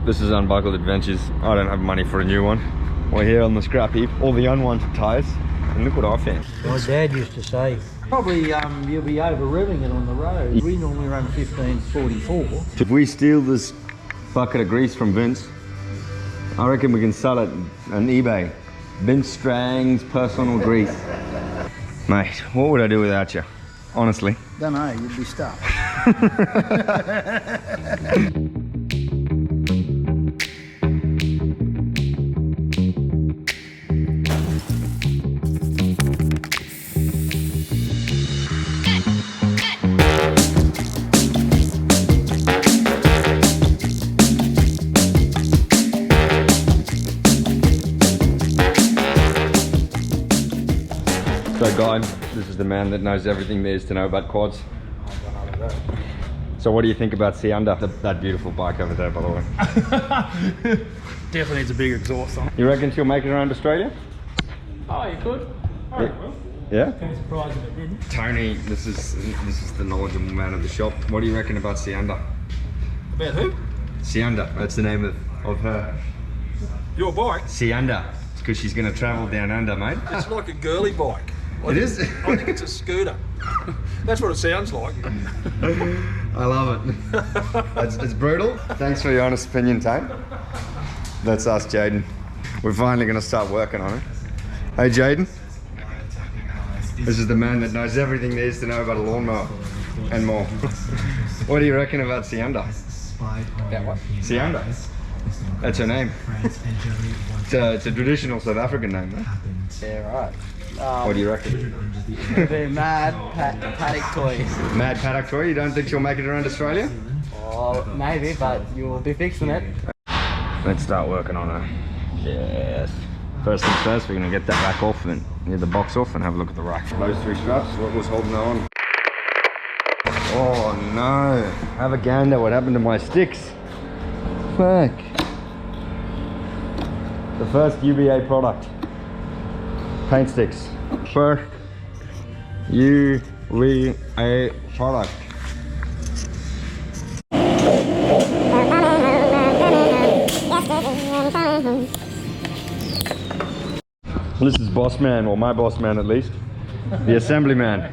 This is Unbuckled Adventures. I don't have money for a new one. We're here on the scrap heap, all the unwanted tyres, and look what I found. My dad used to say, probably you'll be over-revving it on the road. We normally run 1544. If we steal this bucket of grease from Vince, I reckon we can sell it on eBay. Vince Strang's personal grease. Mate, what would I do without you? Honestly. Don't know, you'd be stuck. So guide, this is the man that knows everything there is to know about quads. So what do you think about Siyanda, that beautiful bike over there, by the way? Definitely needs a big exhaust on it. You reckon she'll make it around Australia? Oh, you could. I reckon it will. Yeah? I'd be surprised if it didn't. Tony, this is the knowledgeable man of the shop. What do you reckon about Siyanda? About who? Siyanda, that's the name of her. Your bike? Siyanda, it's because she's going to travel down under, mate. It's like a girly bike. It is? I think it's a scooter. That's what it sounds like. I love it. It's brutal. Thanks for your honest opinion, Tane. That's us, Jaden. We're finally going to start working on it. Hey, Jaden. This is the man that knows everything there is to know about a lawnmower and more. What do you reckon about Siyanda? About what? Siyanda. That's her name. It's a traditional South African name, right? Yeah, right. What do you reckon? It'll be mad paddock toy. Mad paddock toy? You don't think she'll make it around Australia? Oh, maybe, but you'll be fixing it. Let's start working on her. Yes. First things first, we're going to get that rack off and get the box off and have a look at the rack. Those three straps, what was holding her on? Oh no. Have a gander, what happened to my sticks? Fuck. The first UBA product. Paint sticks. First UBA product. This is boss man, or my boss man at least. The assembly man.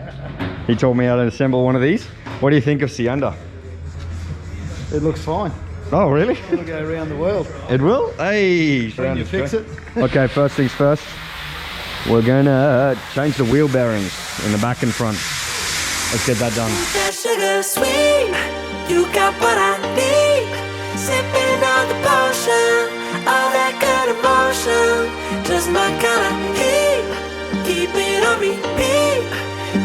He taught me how to assemble one of these. What do you think of Siyanda? It looks fine. Oh really? It'll go around the world. It will? Hey! When you fix it. Okay, first things first. We're gonna change the wheel bearings in the back and front. Let's get that done. That sugar sweet, you got what I need. Sipping on the potion, all that good emotion. Just my kind of heat, keep it on repeat.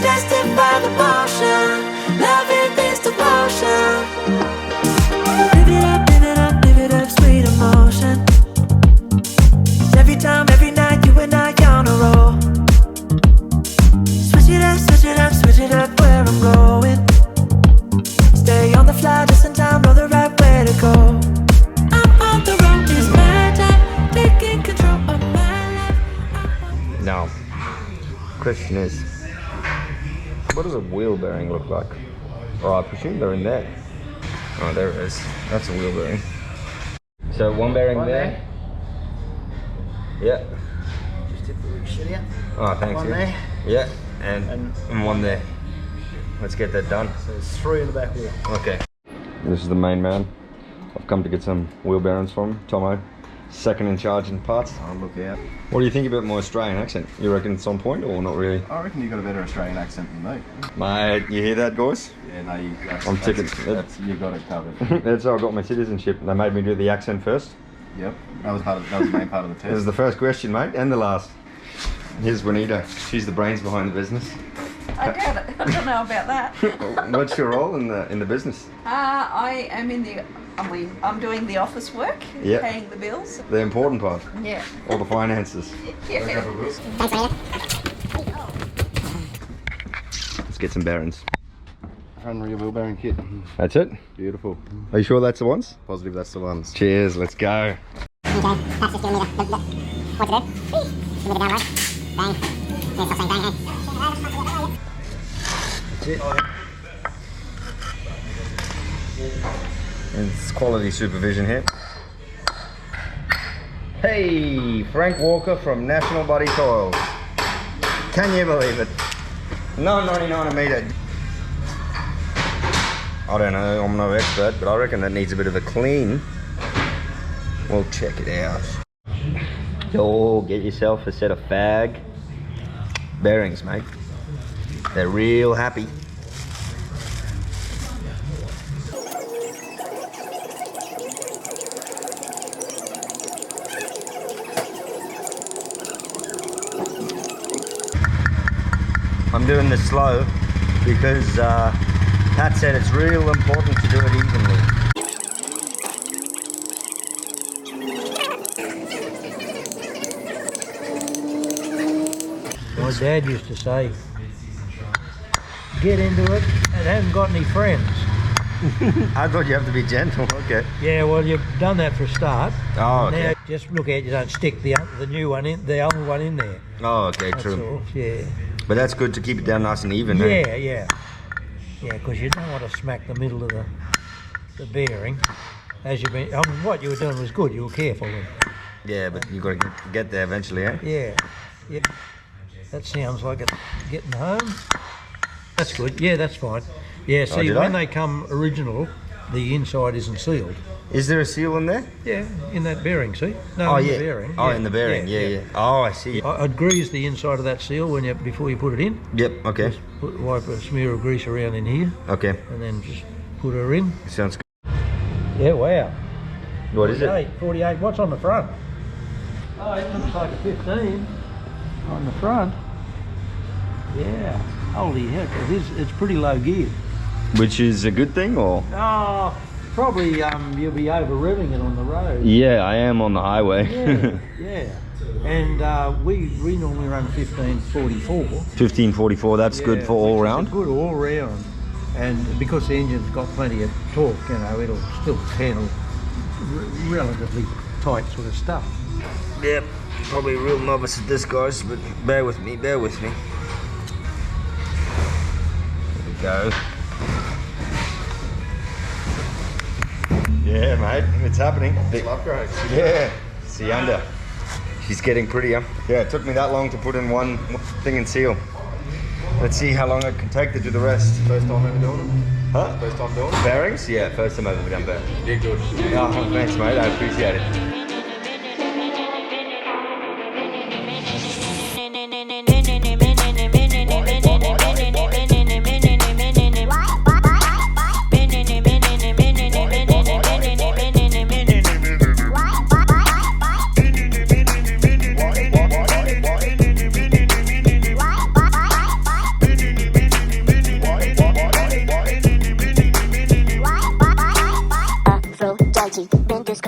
Tested by the motion, loving this devotion. Live it up, live it up, live it up, sweet emotion. Every time, every night, you and I on a roll. Switch it up, switch it up, switch it up where I'm going. Stay on the fly, just in time, know the right way to go. I'm on the road, it's my time, taking control of my life. Now, question is, what does a wheel bearing look like? Oh, I presume they're in there. Oh, there it is. That's a wheel bearing. So one bearing there. Yeah. Just tip the shit out. Oh, thanks. One there. Yeah, and one there. Let's get that done. So there's 3 in the back wheel. Okay. This is the main man. I've come to get some wheel bearings from him. Tomo, second in charge in parts. Oh, look out. What do you think about my Australian accent? You reckon it's on point or not really? I reckon you got a better Australian accent than me. Mate, you hear that, guys? Yeah, no, I'm ticking. You got it covered. That's how I got my citizenship. They made me do the accent first. Yep, that was the main part of the test. This is the first question, mate, and the last. Here's Juanita. She's the brains behind the business. I doubt it. I don't know about that. What's your role in the business? I am I'm doing the office work, Yeah. paying the bills. The important part. Yeah. All the finances. Yeah. Let's get some bearings. Unreal wheel bearing kit. That's it? Beautiful. Are you sure that's the ones? Positive that's the ones. Cheers, let's go. Okay, that's just giving me what to do. Give me the down right. Bang. Yeah, stop saying bang, hey. That's it. It's quality supervision here. Hey, Frank Walker from National Body Coils. Can you believe it? $9.99 a metre. I don't know, I'm no expert, but I reckon that needs a bit of a clean. We'll check it out. Oh, get yourself a set of fag bearings, mate. They're real happy. I'm doing this slow because Pat said it's real important to do it evenly. My dad used to say, get into it and haven't got any friends. I thought you have to be gentle, okay. Yeah, well, you've done that for a start. Oh, okay. Now just look out you don't stick the new one in, the old one in there. Oh, okay, That's true. all, yeah. But that's good to keep it down nice and even, Yeah, eh? yeah. Yeah, because you don't want to smack the middle of the bearing. As you've been, I mean, what you were doing was good, you were careful. Yeah, but you got to get there eventually, eh? Yeah, yeah. That sounds like it's getting home. That's good, yeah, that's fine. Yeah, see, did when I? they come original, the inside isn't sealed. Is there a seal in there? Yeah, in that bearing, see? No, Oh, in yeah. the bearing. Oh, in the bearing, yeah. Oh, I see. I'd grease the inside of that seal when before you put it in. Yep, okay. Wipe a smear of grease around in here, Okay, and then just put her in. sounds good. Yeah, wow. What is it? 48. What's on the front? Oh, it looks like a 15 on the front. Yeah. Holy heck, it's pretty low geared. Which is a good thing, or? Oh, probably you'll be over revving it on the road. Yeah, I am on the highway. Yeah, yeah. And we normally run 1544. 1544, that's good for all round? Good all round. And because the engine's got plenty of torque, you know, it'll still handle relatively tight sort of stuff. Yep, probably a real novice at this, guys, but bear with me, bear with me. There we go. Yeah, mate, it's happening. Big upgrades. Yeah, Siyanda. She's getting prettier. Yeah, it took me that long to put in one thing and seal. Let's see how long it can take to do the rest. First time ever doing it? Huh? First time doing it? Bearings? Yeah, first time I've ever done bearings. Yeah, good. Oh, thanks, mate. I appreciate it.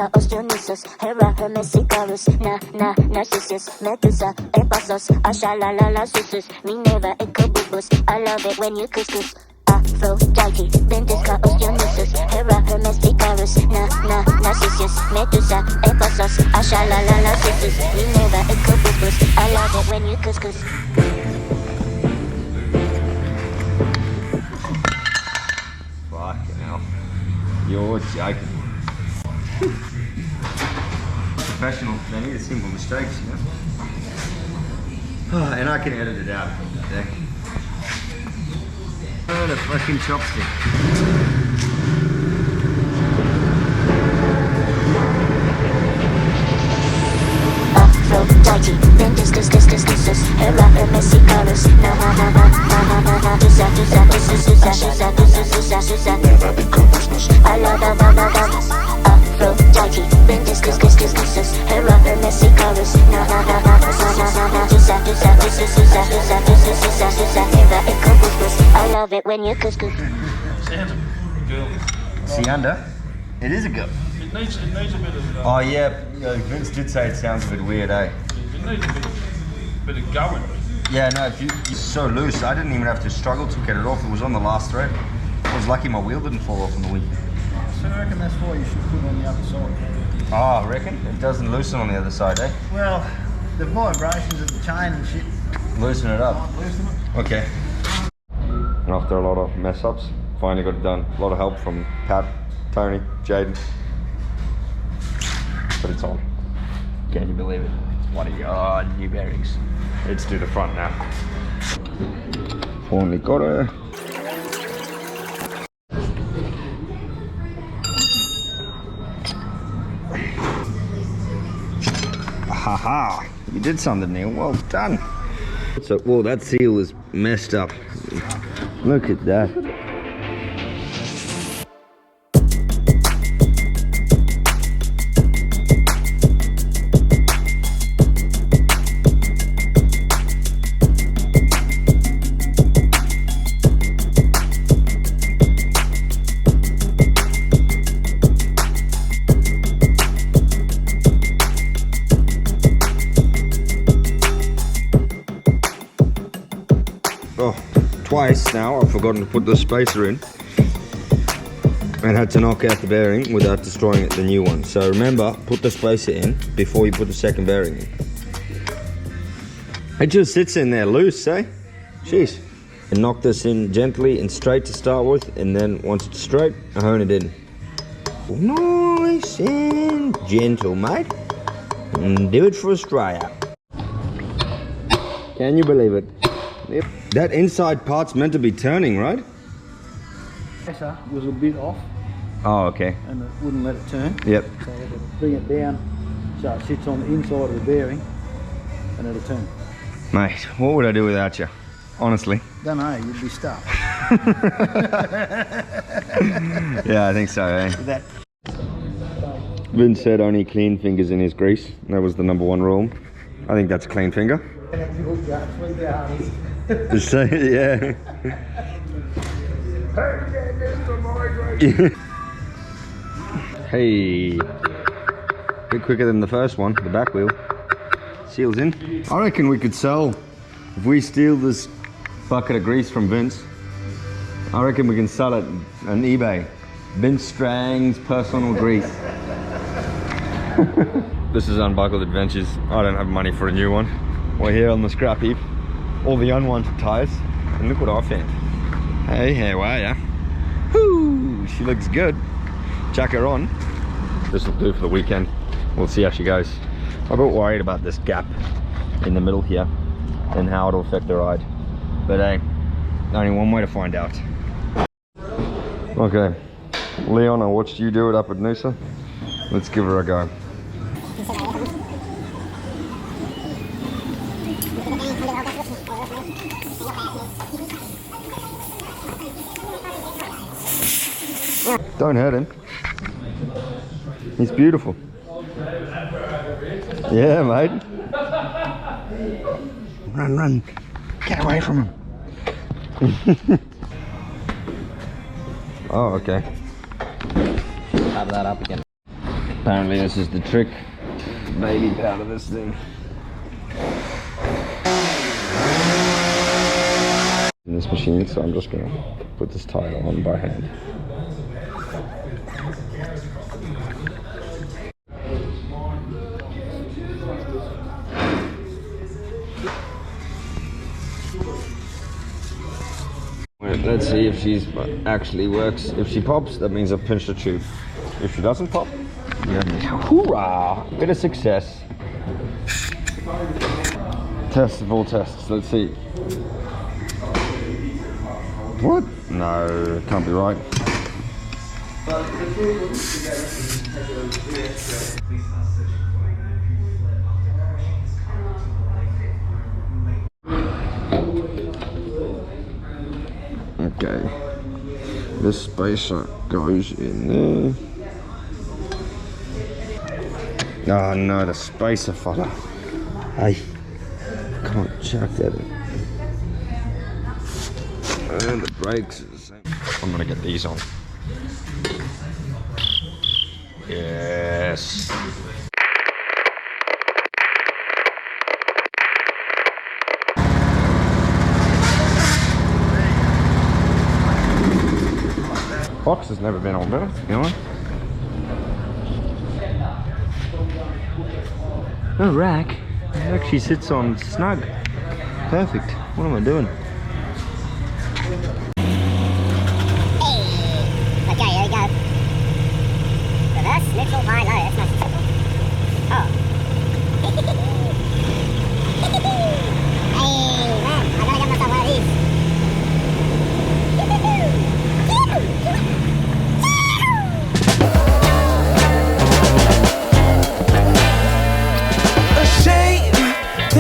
Hera, Hermesicarus, Narcissus, Medusa, Epasos, Ashalalala, Susus, Minerva, Ecobubus. I love it when you couscous. Aphrodite, Bendisca, Osteonisus, Hera, Hermesicarus, Narcissus, Medusa, Epasos, Ashalalala, Susus, Minerva, Ecobubus. I love it when you couscous. Fucking hell. You're joking. Professional, they need a simple mistakes, you know? Oh, and I can edit it out. Oh, the fucking chopstick. Aphrodite, Bendiscus, Hera, Hermesicarus, I love Aphrodite, Bendiscus, Hera, Hermesicarus, I love it when you couscous. Sounds a girl. Siyanda? It is a girl. It needs a bit of. Oh yeah, Vince did say it sounds a bit weird, eh? It needs a bit of going. Yeah, no, if you're so loose, I didn't even have to struggle to get it off. It was on the last thread. I was lucky my wheel didn't fall off on the wheel. So I reckon that's why you should put it on the other side. Oh, I reckon? It doesn't loosen on the other side, eh? Well, the vibrations of the chain and shit. Loosen it up. Loosen it. Okay. And after a lot of mess ups, finally got it done. A lot of help from Pat, Tony, Jaden. But it's on. Can you believe it? What a god, new bearings. Let's do the front now. Finally got her. Haha, you did something, Neil. Well done. So, well, that seal is messed up. Look at that. Oh, twice now I've forgotten to put the spacer in and had to knock out the bearing without destroying the new one. So remember, put the spacer in before you put the second bearing in. It just sits in there loose, eh? Jeez. And knock this in gently and straight to start with, and then once it's straight, I hone it in. Nice and gentle, mate. And do it for Australia. Can you believe it? Yep. That inside part's meant to be turning, right? Pressure was a bit off Oh, okay. and it wouldn't let it turn. Yep. So I had to bring it down so it sits on the inside of the bearing and it'll turn. Mate, what would I do without you? Honestly. Don't know, you'd be stuck. Yeah, I think so, eh? With that. Vince said only clean fingers in his grease. That was the #1 rule. I think that's a clean finger. Just say it, yeah. Hey. A bit quicker than the first one, the back wheel. Seals in. I reckon we could sell, if we steal this bucket of grease from Vince, I reckon we can sell it on eBay. Vince Strang's personal grease. This is uNBUCKled Adventures. I don't have money for a new one. We're here on the scrap heap. All the unwanted tyres. And look what I found. Hey, how are ya? Whoo! She looks good. Chuck her on. This will do for the weekend. We'll see how she goes. I'm a bit worried about this gap in the middle here and how it'll affect the ride. But hey, only one way to find out. Okay, Leon, I watched you do it up at Noosa. Let's give her a go. Don't hurt him. He's beautiful. Yeah, mate. Run, run. Get away from him. Oh, okay. Powder that up again. Apparently this is the trick. Baby powder this thing. In this machine, so I'm just gonna put this tire on by hand. Let's see if she's actually works. If she pops, that means I've pinched the tube. If she doesn't pop, hoorah! Bit of success. Test of all tests. Let's see. What? No, it can't be right. Okay, this spacer goes in there. Oh no, the spacer fella. Hey, can't chuck that in. And the brakes are the same. I'm gonna get these on. Yes. Box has never been on better, you know? No rack. It actually sits on snug. Perfect. What am I doing? Okay, here we go. Reverse, neutral, high, low. That's nice and simple. Oh.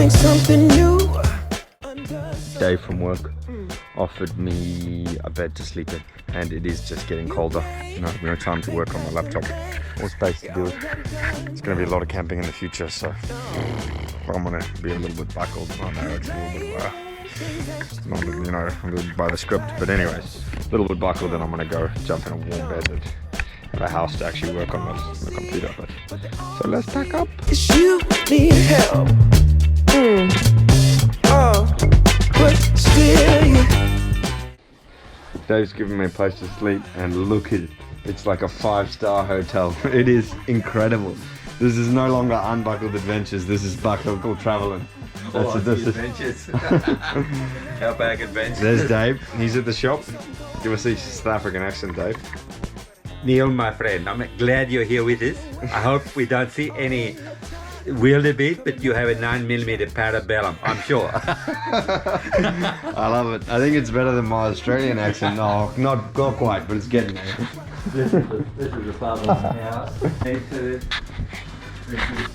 think something new. Dave from work offered me a bed to sleep in, and it is just getting colder. No time to work on my laptop or space to do it. It's going to be a lot of camping in the future, so I'm going to be a little bit buckled. I know it's a little bit not, a little bit by the script, but anyways, a little bit buckled, and I'm going to go jump in a warm bed at a house to actually work on the computer. So let's pack up. It's you need help. Oh, but still you. Dave's giving me a place to sleep, and look at it. It's like a 5-star hotel. It is incredible. This is no longer unbuckled adventures. This is buckled traveling. Adventures. Outback adventures. There's Dave. He's at the shop. Give us a South African accent, Dave. Neil, my friend, I'm glad you're here with us. I hope we don't see any wildebeest, but you have a 9mm Parabellum, I'm sure. I love it. I think it's better than my Australian accent. No, not quite, but it's getting there. This is the father's house. This is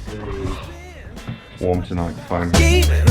the Warm tonight, phone. Demon,